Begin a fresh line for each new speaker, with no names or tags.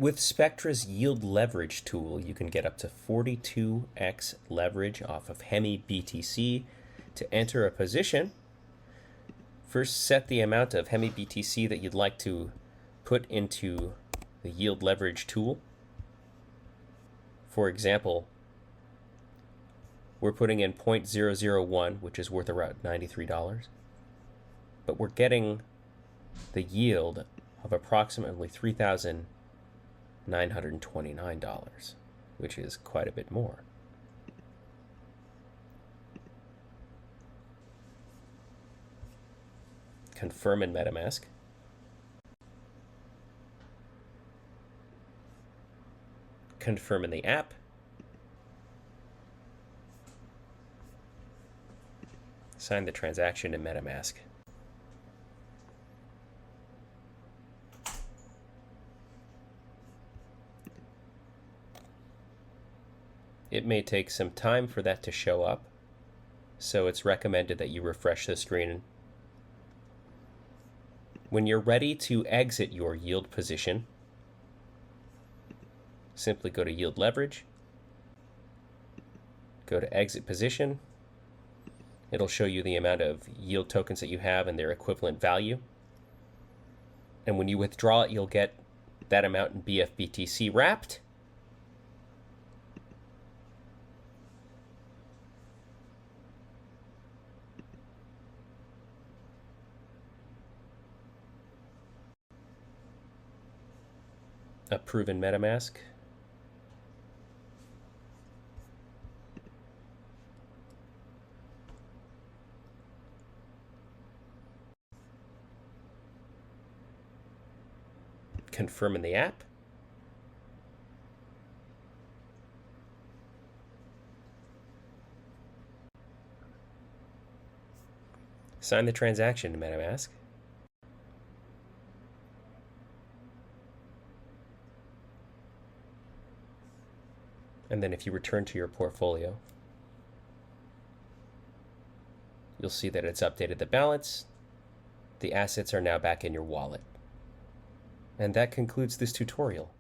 With Spectra's yield leverage tool, you can get up to 42x leverage off of hemiBTC. To enter a position, first set the amount of hemiBTC that you'd like to put into the yield leverage tool. For example, we're putting in 0.001, which is worth around $93, but we're getting the yield of approximately $3,929, which is quite a bit more. Confirm in MetaMask. Confirm in the app. Sign the transaction in MetaMask. It may take some time for that to show up, so it's recommended that you refresh the screen. When you're ready to exit your yield position, simply go to Yield Leverage, go to Exit Position. It'll show you the amount of yield tokens that you have and their equivalent value. And when you withdraw it, you'll get that amount in BFBTC wrapped. Approve in MetaMask. Confirm in the app. Sign the transaction in MetaMask. And then if you return to your portfolio, you'll see that it's updated the balance. The assets are now back in your wallet. And that concludes this tutorial.